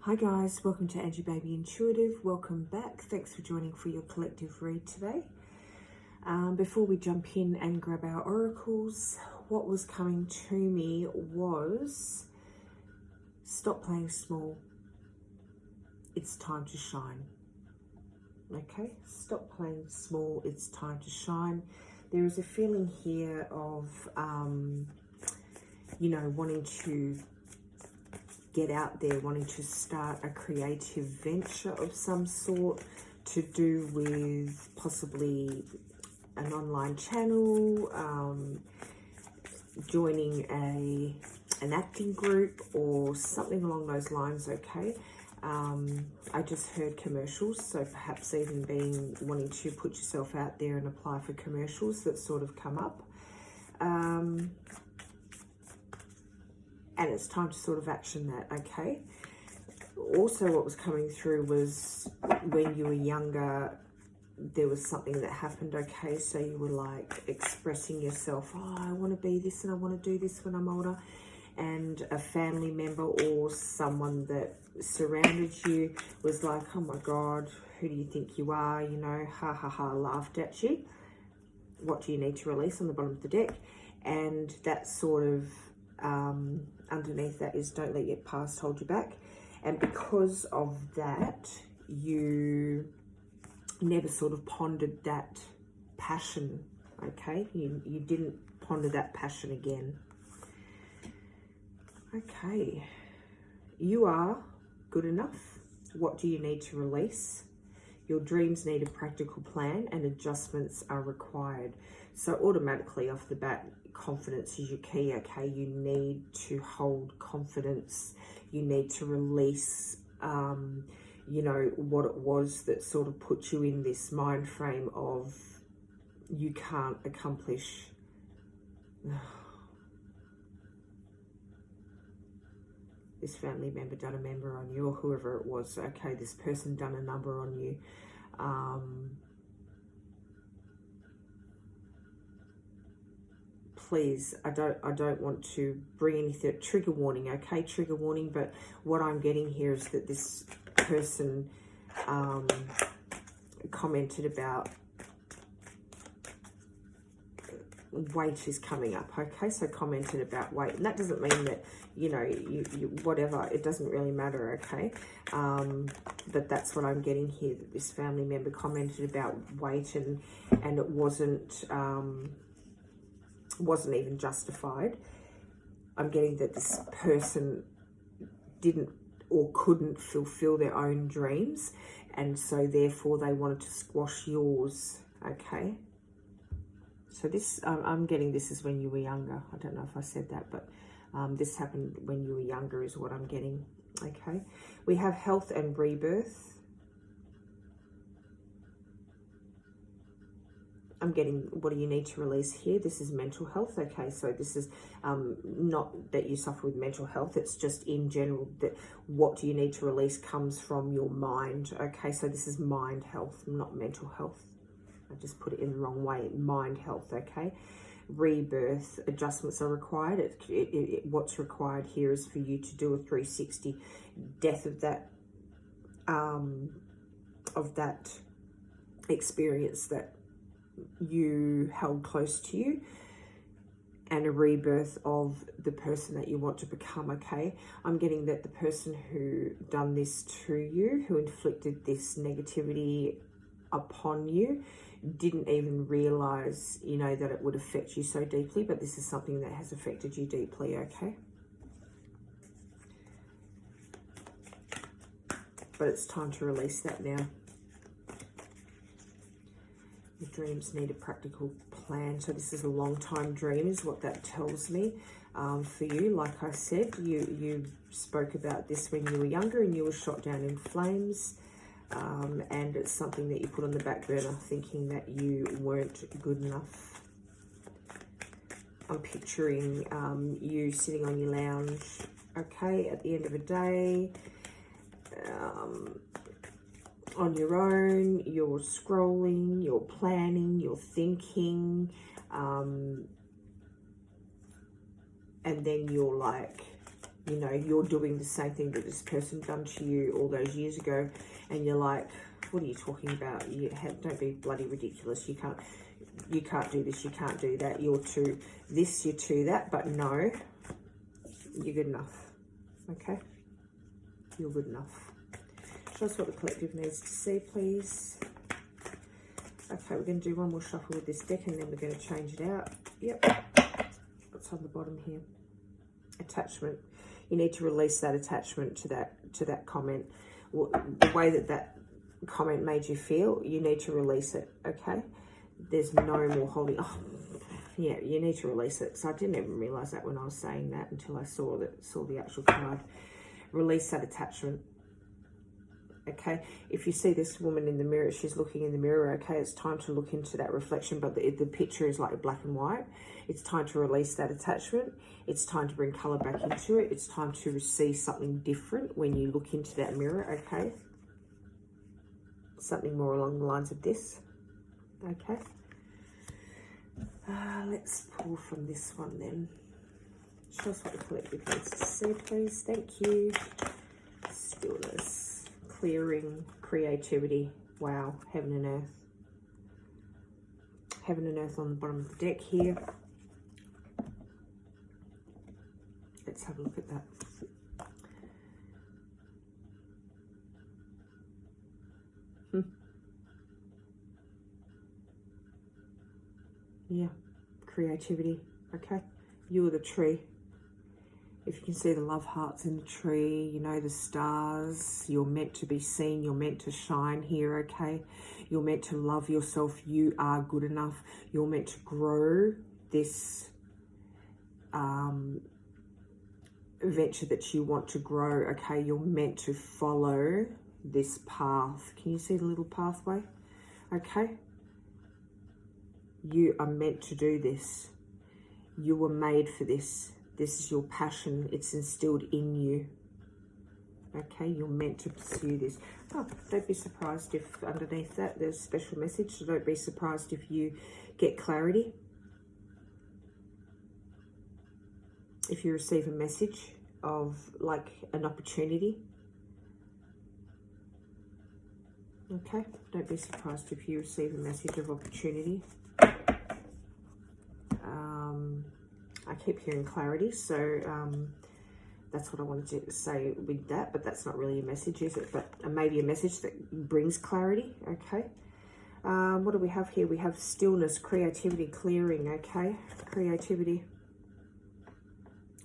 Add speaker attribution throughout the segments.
Speaker 1: Hi guys, welcome to Angie Baby Intuitive. Welcome back. Thanks for joining for your collective read today. Before we jump in and grab our oracles, what was coming to me was stop playing small. It's time to shine. Okay, stop playing small. It's time to shine. There is a feeling here of, wanting to get out there, wanting to start a creative venture of some sort to do with possibly an online channel, joining an acting group or something along those lines. Okay, I just heard commercials, so perhaps even wanting to put yourself out there and apply for commercials that sort of come up. And it's time to sort of action that, okay? Also, what was coming through was when you were younger, there was something that happened, okay? So you were like expressing yourself, oh, I want to be this and I want to do this when I'm older. And a family member or someone that surrounded you was like, oh my God, who do you think you are? You know, ha ha ha, laughed at you. What do you need to release on the bottom of the deck? And that sort of, underneath that is don't let your past hold you back. And because of that, you never sort of pondered that passion, okay? You didn't ponder that passion again. Okay, you are good enough. What do you need to release? Your dreams need a practical plan and adjustments are required. So automatically off the bat, confidence is your key, okay? You need to hold confidence. You need to release, what it was that sort of put you in this mind frame of you can't accomplish. This family member done a number on you, or whoever it was, okay, this person done a number on you. Please, I don't want to bring anything, trigger warning, okay, trigger warning, but what I'm getting here is that this person commented about weight is coming up, okay? So commented about weight, and that doesn't mean that, you whatever, it doesn't really matter, okay? But that's what I'm getting here, that this family member commented about weight and it wasn't even justified. I'm getting that this person didn't or couldn't fulfill their own dreams, and so therefore they wanted to squash yours, okay? So this, I'm getting this is when you were younger. I don't know if I said that, but this happened when you were younger is what I'm getting, okay? We have health and rebirth. I'm getting, what do you need to release here? This is mental health, okay? So this is not that you suffer with mental health. It's just in general that what do you need to release comes from your mind, okay? So this is mind health, not mental health. I just put it in the wrong way, mind health, okay? Rebirth, adjustments are required. What's required here is for you to do a 360 death of that experience that you held close to you, and a rebirth of the person that you want to become, okay? I'm getting that the person who done this to you, who inflicted this negativity upon you, didn't even realize, that it would affect you so deeply, but this is something that has affected you deeply, okay? But it's time to release that now. Your dreams need a practical plan. So this is a long time dream is what that tells me for you. Like I said, you spoke about this when you were younger and you were shot down in flames. And it's something that you put on the back burner thinking that you weren't good enough. I'm picturing you sitting on your lounge, okay, at the end of a day, on your own, you're scrolling, you're planning, you're thinking, and then you're like You know, you're doing the same thing that this person done to you all those years ago, and you're like, what are you talking about? Don't be bloody ridiculous. You can't do this, you can't do that. You're too this, you're too that. But no, you're good enough. Okay? You're good enough. Show us what the collective needs to see, please. Okay, we're going to do one more shuffle with this deck, and then we're going to change it out. Yep. What's on the bottom here? Attachment. You need to release that attachment to that comment. The way that comment made you feel, you need to release it. Okay? There's no more holding. Oh, yeah, you need to release it. So I didn't even realize that when I was saying that until I saw the actual card. Release that attachment. Okay, if you see this woman in the mirror, she's looking in the mirror. Okay, it's time to look into that reflection, but the picture is like black and white. It's time to release that attachment. It's time to bring color back into it. It's time to see something different when you look into that mirror. Okay, something more along the lines of this. Okay, let's pull from this one then. Show us what the collective needs to see, please. Thank you. Stillness. Clearing, creativity. Wow, heaven and earth. Heaven and earth on the bottom of the deck here. Let's have a look at that. Yeah, creativity. Okay, you are the tree. If you can see the love hearts in the tree, you know, the stars, you're meant to be seen, you're meant to shine here, okay? You're meant to love yourself, you are good enough. You're meant to grow this venture that you want to grow, okay? You're meant to follow this path. Can you see the little pathway? Okay? You are meant to do this. You were made for this. This is your passion. It's instilled in you. Okay, you're meant to pursue this. Oh, don't be surprised if underneath that there's a special message. So don't be surprised if you get clarity. If you receive a message of like an opportunity. Okay, don't be surprised if you receive a message of opportunity. I keep hearing clarity, so that's what I wanted to say with that, but that's not really a message, is it? But maybe a message that brings clarity, okay? What do we have here? We have stillness, creativity, clearing, okay? Creativity.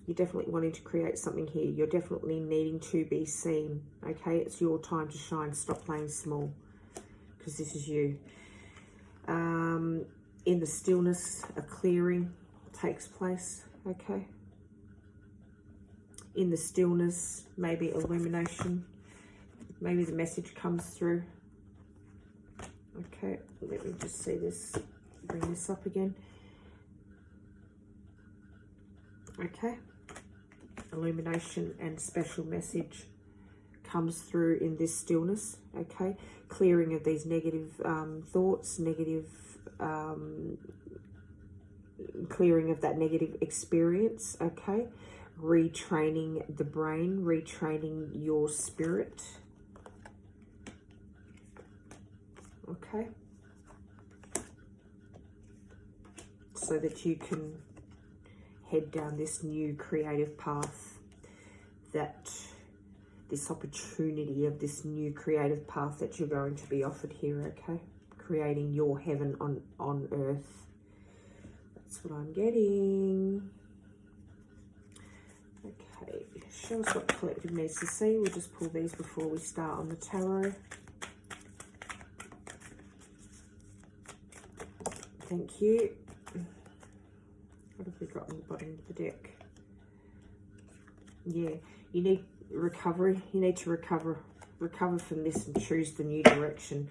Speaker 1: You're definitely wanting to create something here. You're definitely needing to be seen, okay? It's your time to shine. Stop playing small, because this is you. In the stillness, a clearing takes place, okay? In the stillness, maybe illumination, maybe the message comes through. Okay, let me just see this, bring this up again. Okay, illumination and special message comes through in this stillness, okay? Clearing of these negative thoughts, clearing of that negative experience, okay? Retraining the brain, retraining your spirit, okay? So that you can head down this new creative path, this opportunity of this new creative path that you're going to be offered here, okay? Creating your heaven on earth. That's what I'm getting. Okay, show us what the collective needs to see. We'll just pull these before we start on the tarot. Thank you. What have we got on the bottom of the deck? Yeah, you need recovery. You need to recover from this and choose the new direction.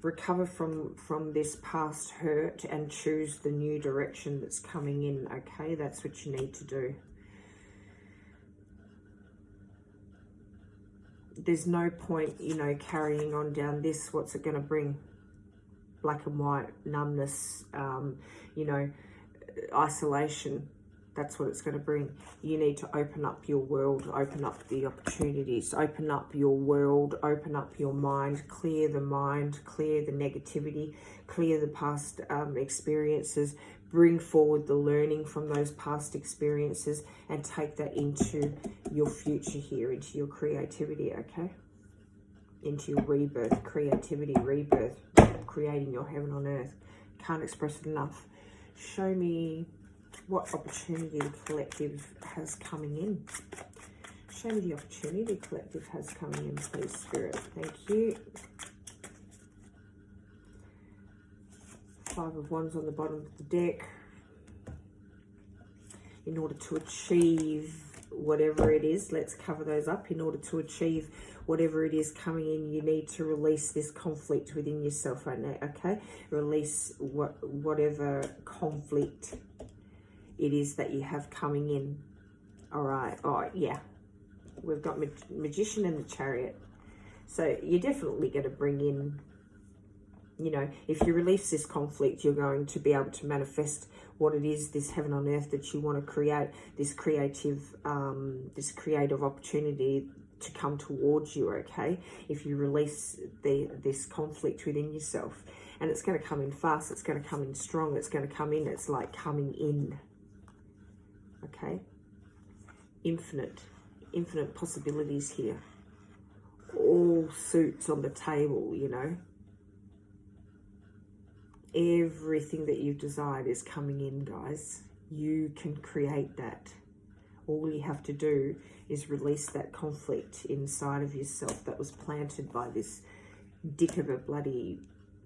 Speaker 1: Recover from this past hurt and choose the new direction that's coming in, okay? That's what you need to do. There's no point, you know, carrying on down this. What's it going to bring? Black and white, numbness, you know, isolation. That's what it's going to bring. You need to open up your world, open up the opportunities, open up your world, open up your mind, clear the negativity, clear the past experiences, bring forward the learning from those past experiences and take that into your future here, into your creativity, okay? Into your rebirth, creativity, rebirth, creating your heaven on earth. Can't express it enough. Show me what opportunity the collective has coming in. Show me the opportunity the collective has coming in, please, Spirit. Thank you. Five of Wands on the bottom of the deck. In order to achieve whatever it is, let's cover those up. In order to achieve whatever it is coming in, you need to release this conflict within yourself right now, okay? Release whatever conflict it is that you have coming in. All right. Oh, yeah. We've got Magician and the Chariot. So you're definitely going to bring in, you know, if you release this conflict, you're going to be able to manifest what it is, this heaven on earth that you want to create, this creative opportunity to come towards you, okay? If you release this conflict within yourself. And it's going to come in fast, it's going to come in strong, it's going to come in, it's like coming in. Okay, infinite possibilities here. All suits on the table, you know. Everything that you've desired is coming in, guys. You can create that. All you have to do is release that conflict inside of yourself that was planted by this dick of a bloody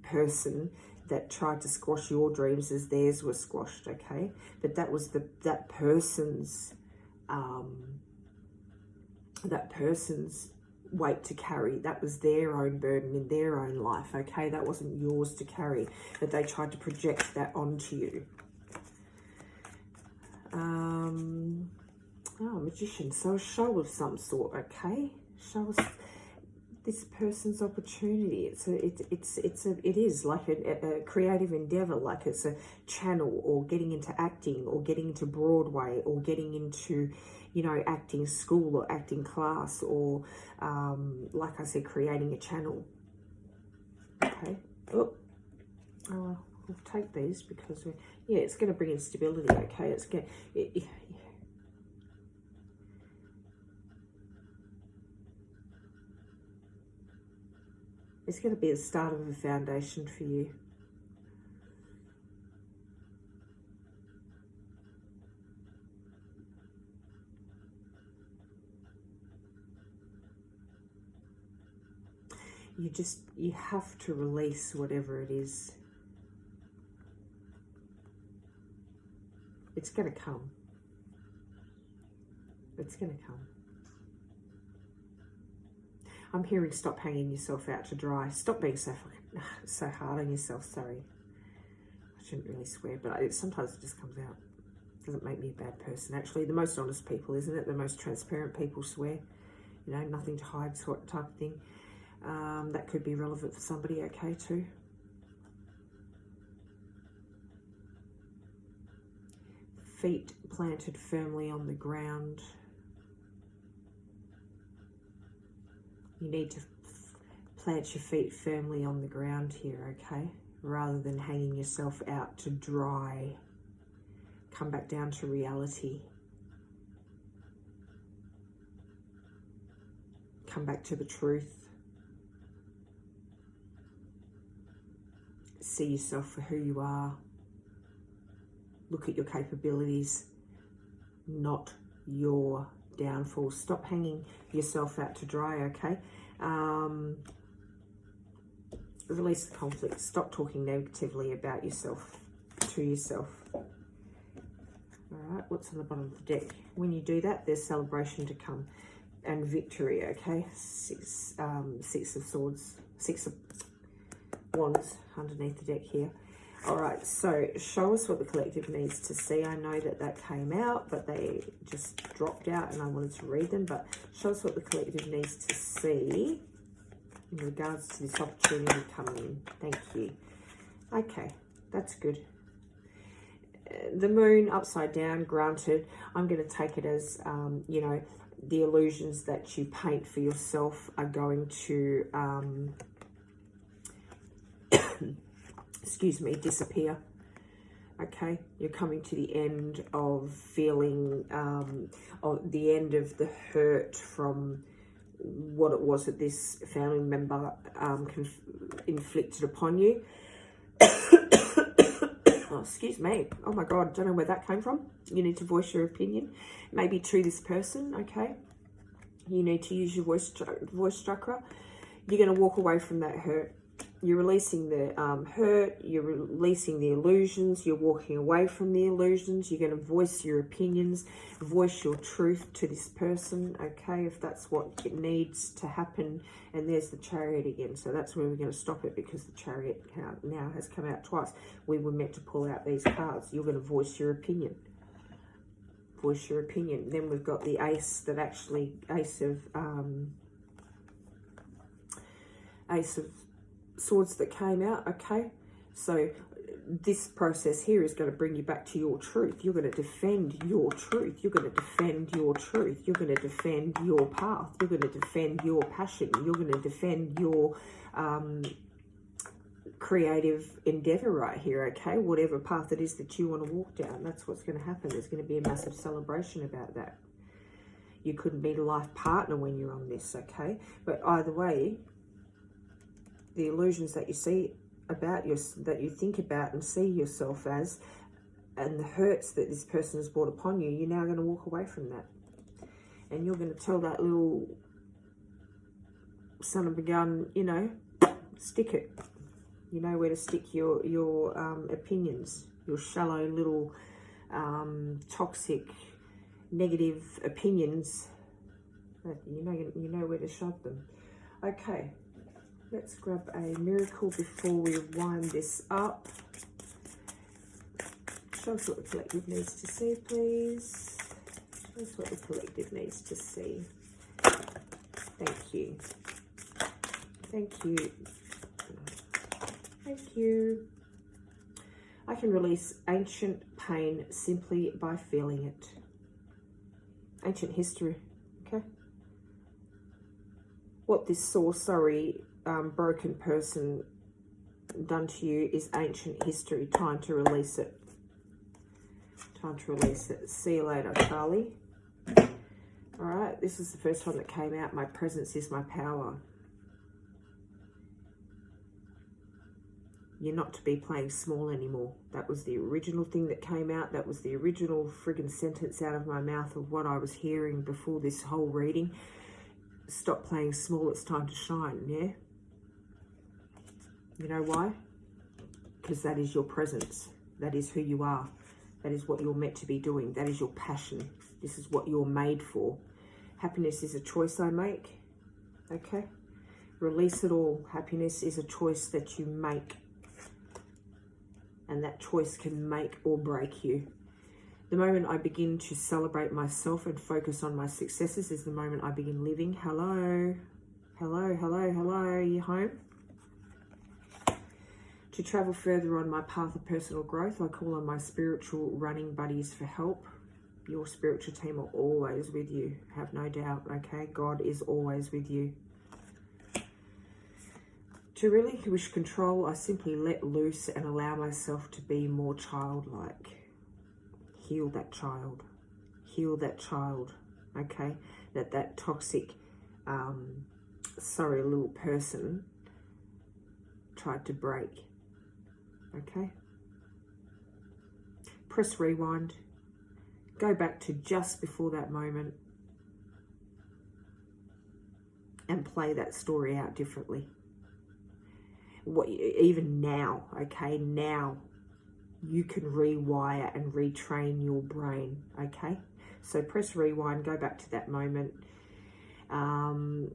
Speaker 1: person that tried to squash your dreams as theirs were squashed, okay? But that was that person's weight to carry. That was their own burden in their own life, okay? That wasn't yours to carry, but they tried to project that onto you. Oh, Magician. So a show of some sort, okay? Show us this person's opportunity. It is like a creative endeavor, like it's a channel, or getting into acting, or getting into Broadway, or getting into, you know, acting school or acting class, or like I said, creating a channel. Okay. Oh, we'll take these because it's going to bring in stability. Okay, it's going. It's going to be the start of a foundation for you. You have to release whatever it is. It's going to come. It's going to come. I'm hearing stop hanging yourself out to dry. Stop being so hard on yourself. Sorry. I shouldn't really swear, but sometimes it just comes out. It doesn't make me a bad person. Actually, the most honest people, isn't it? The most transparent people swear. You know, nothing to hide sort type of thing. That could be relevant for somebody, okay, too. Feet planted firmly on the ground. You need to plant your feet firmly on the ground here, okay? Rather than hanging yourself out to dry. Come back down to reality. Come back to the truth. See yourself for who you are. Look at your capabilities, not your downfall. Stop hanging yourself out to dry, okay? Release the conflict. Stop talking negatively about yourself, to yourself. All right, what's on the bottom of the deck? When you do that, there's celebration to come and victory, okay? Six of Swords, Six of Wands underneath the deck here. All right, so show us what the collective needs to see. I know that came out, but they just dropped out and I wanted to read them. But show us what the collective needs to see in regards to this opportunity coming in. Thank you. Okay, that's good. the moon upside down, granted, I'm going to take it as, you know, the illusions that you paint for yourself are going to, excuse me, disappear. Okay, you're coming to the end of feeling, of the end of the hurt from what it was that this family member inflicted upon you. Oh, excuse me. Oh my God, don't know where that came from. You need to voice your opinion, maybe to this person. Okay, you need to use your voice chakra. You're going to walk away from that hurt. You're releasing the hurt, you're releasing the illusions, you're walking away from the illusions, you're going to voice your opinions, voice your truth to this person, okay, if that's what it needs to happen. And there's the Chariot again, so that's where we're going to stop it, because the Chariot now has come out twice. We were meant to pull out these cards. You're going to voice your opinion. Voice your opinion. Then we've got the Ace that actually, Ace of Swords that came out. Okay, so this process here is going to bring you back to your truth. You're going to defend your truth. You're going to defend your truth. You're going to defend your path. You're going to defend your passion. You're going to defend your creative endeavor right here. Okay, whatever path it is that you want to walk down, that's what's going to happen. There's going to be a massive celebration about that. You couldn't be a life partner when you're on this. Okay, but either way, the illusions that you see about that you think about and see yourself as, and the hurts that this person has brought upon you, you're now going to walk away from that. And you're going to tell that little son of a gun, you know, stick it. You know where to stick your opinions, your shallow little toxic, negative opinions. You know where to shove them. Okay. Let's grab a miracle before we wind this up. Show us what the collective needs to see, please. Show us what the collective needs to see. Thank you. Thank you. Thank you. I can release ancient pain simply by feeling it. Ancient history, okay? What this sorcery broken person done to you is ancient history. Time to release it. Time to release it. See you later, Charlie. Alright, this is the first one that came out. My presence is my power. You're not to be playing small anymore. That was the original thing that came out. That was the original friggin' sentence out of my mouth of what I was hearing before this whole reading. Stop playing small, it's time to shine, yeah? You know why? Because that is your presence. That is who you are. That is what you're meant to be doing. That is your passion. This is what you're made for. Happiness is a choice I make. Okay? Release it all. Happiness is a choice that you make. And that choice can make or break you. The moment I begin to celebrate myself and focus on my successes is the moment I begin living. Hello. Hello, hello, hello. Are you home? To travel further on my path of personal growth, I call on my spiritual running buddies for help. Your spiritual team are always with you. Have no doubt, okay? God is always with you. To relinquish control, I simply let loose and allow myself to be more childlike. Heal that child. Heal that child, okay? That toxic, sorry, little person tried to break. Okay, press rewind, go back to just before that moment and play that story out differently. Even now, okay, now you can rewire and retrain your brain, okay? So press rewind, go back to that moment, go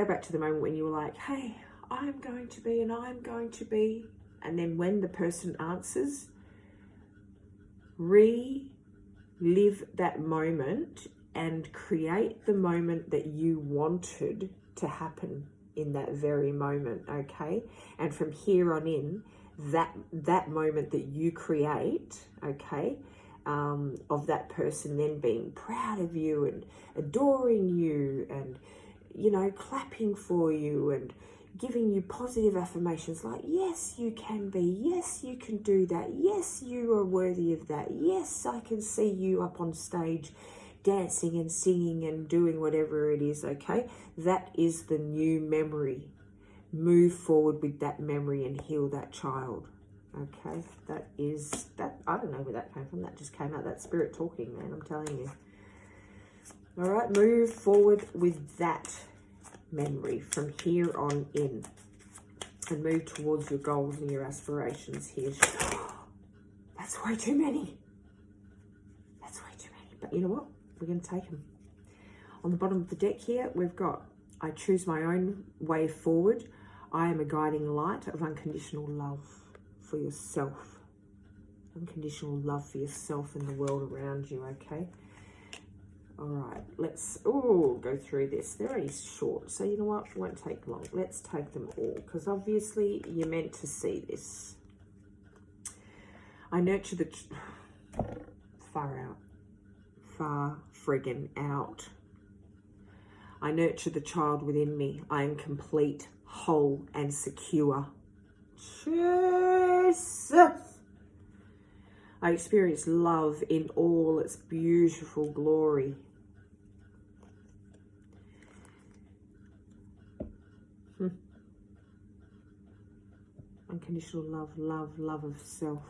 Speaker 1: back to the moment when you were like, hey, I'm going to be, and I'm going to be. And then when the person answers, relive that moment and create the moment that you wanted to happen in that very moment, okay? And from here on in, that moment that you create, okay, of that person then being proud of you and adoring you and, you know, clapping for you and giving you positive affirmations like, yes, you can be, yes, you can do that, yes, you are worthy of that, yes, I can see you up on stage dancing and singing and doing whatever it is, okay? That is the new memory. Move forward with that memory and heal that child, okay? That is, that, I don't know where that came from. That just came out, that spirit talking, man, I'm telling you. All right, move forward with that memory from here on in and move towards your goals and your aspirations here. That's way too many. That's way too many. But you know what? We're going to take them. On the bottom of the deck here, we've got, I choose my own way forward. I am a guiding light of unconditional love for yourself. Unconditional love for yourself and the world around you, okay? All right, let's go through this. They're only short, so you know what? It won't take long. Let's take them all, because obviously you're meant to see this. I nurture the... Far out. Far friggin' out. I nurture the child within me. I am complete, whole, and secure. Jesus! I experience love in all its beautiful glory. Unconditional love, love of self.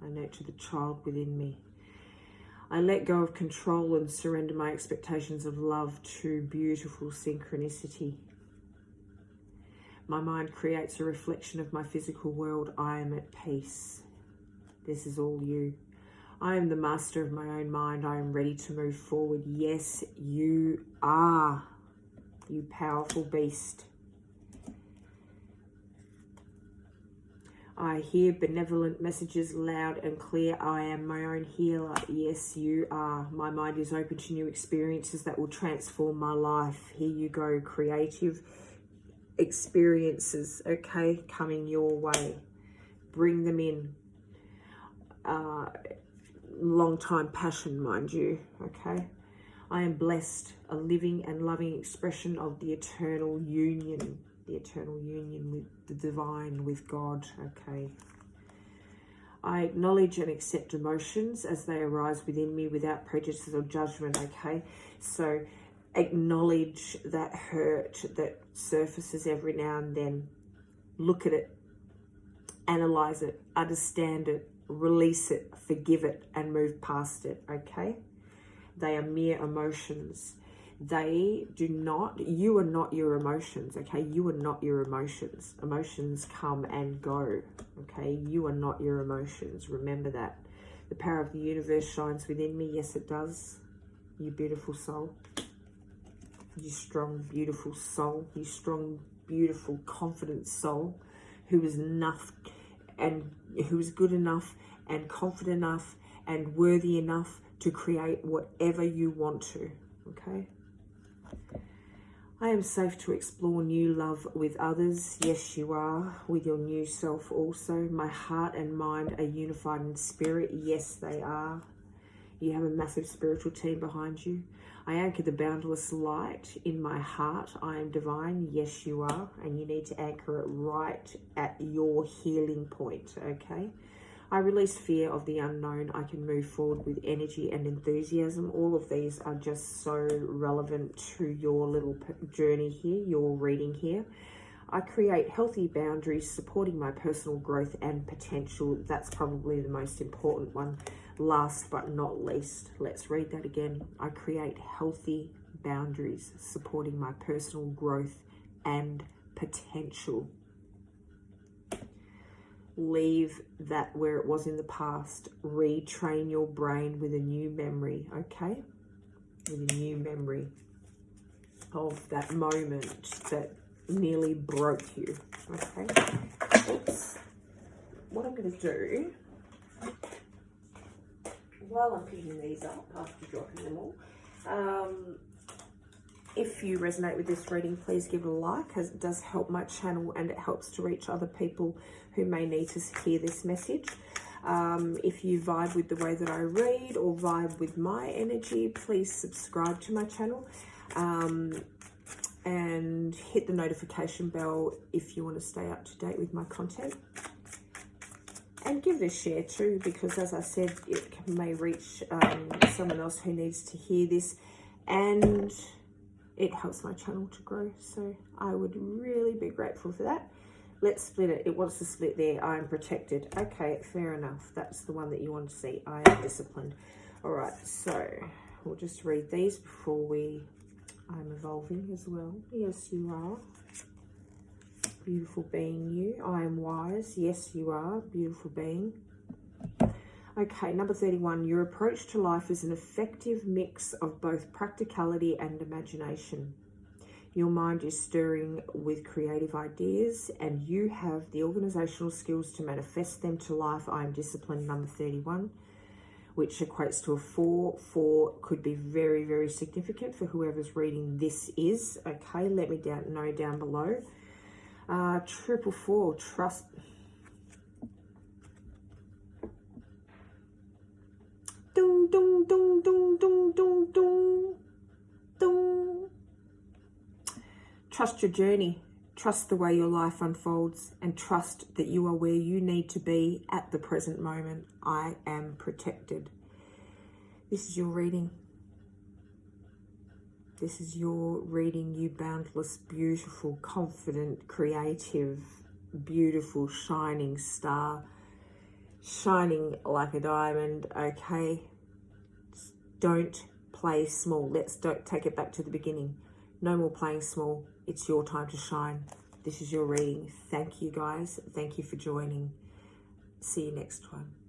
Speaker 1: I nurture the child within me. I let go of control and surrender my expectations of love to beautiful synchronicity. My mind creates a reflection of my physical world. I am at peace. This is all you. I am the master of my own mind. I am ready to move forward. Yes, you are, you powerful beast. I hear benevolent messages loud and clear. I am my own healer. Yes, you are. My mind is open to new experiences that will transform my life. Here you go. Creative experiences, okay, coming your way. Bring them in. Long time passion, mind you, okay? I am blessed, a living and loving expression of the eternal union with the divine, with God, okay? I acknowledge and accept emotions as they arise within me without prejudice or judgment, okay? So acknowledge that hurt that surfaces every now and then. Look at it, analyze it, understand it, release it, forgive it, and move past it, okay? They are mere emotions. They do not, you are not your emotions, okay? You are not your emotions. Emotions come and go, okay? You are not your emotions. Remember that. The power of the universe shines within me. Yes, it does. You beautiful soul. You strong, beautiful soul. You strong, beautiful, confident soul who is enough and who is good enough and confident enough and worthy enough to create whatever you want to, okay? I am safe to explore new love with others. Yes, you are, with your new self also. My heart and mind are unified in spirit. Yes, they are. You have a massive spiritual team behind you. I anchor the boundless light in my heart. I am divine. Yes, you are. And you need to anchor it right at your healing point, okay? I release fear of the unknown. I can move forward with energy and enthusiasm. All of these are just so relevant to your little journey here, your reading here. I create healthy boundaries, supporting my personal growth and potential. That's probably the most important one. Last but not least, let's read that again. I create healthy boundaries, supporting my personal growth and potential. Leave that where it was in the past. Retrain your brain with a new memory, okay? With a new memory of that moment that nearly broke you, okay? Oops. What I'm going to do, while I'm picking these up after dropping them all, If you resonate with this reading, please give it a like, as it does help my channel and it helps to reach other people who may need to hear this message. If you vibe with the way that I read or vibe with my energy, please subscribe to my channel and hit the notification bell if you want to stay up to date with my content. And give it a share too, because as I said, it may reach someone else who needs to hear this, and it helps my channel to grow. So I would really be grateful for that. Let's split it. It wants to split there. I am protected. Okay, fair enough. That's the one that you want to see. I am disciplined. All right, so we'll just read these before I'm evolving as well. Yes, you are. Beautiful being, you. I am wise. Yes, you are. Beautiful being. Okay, number 31. Your approach to life is an effective mix of both practicality and imagination. Your mind is stirring with creative ideas and you have the organizational skills to manifest them to life. I am disciplined, number 31, which equates to a 4. 4 could be very, very significant for whoever's reading this is. Okay, let me know down below. 444, trust. Ding, ding, ding, ding, ding, ding, ding, ding. Trust your journey. Trust the way your life unfolds and trust that you are where you need to be at the present moment. I am protected. This is your reading. This is your reading, you boundless, beautiful, confident, creative, beautiful, shining star, shining like a diamond. Okay, don't play small. Don't take it back to the beginning. No more playing small. It's your time to shine. This is your reading. Thank you guys. Thank you for joining. See you next time.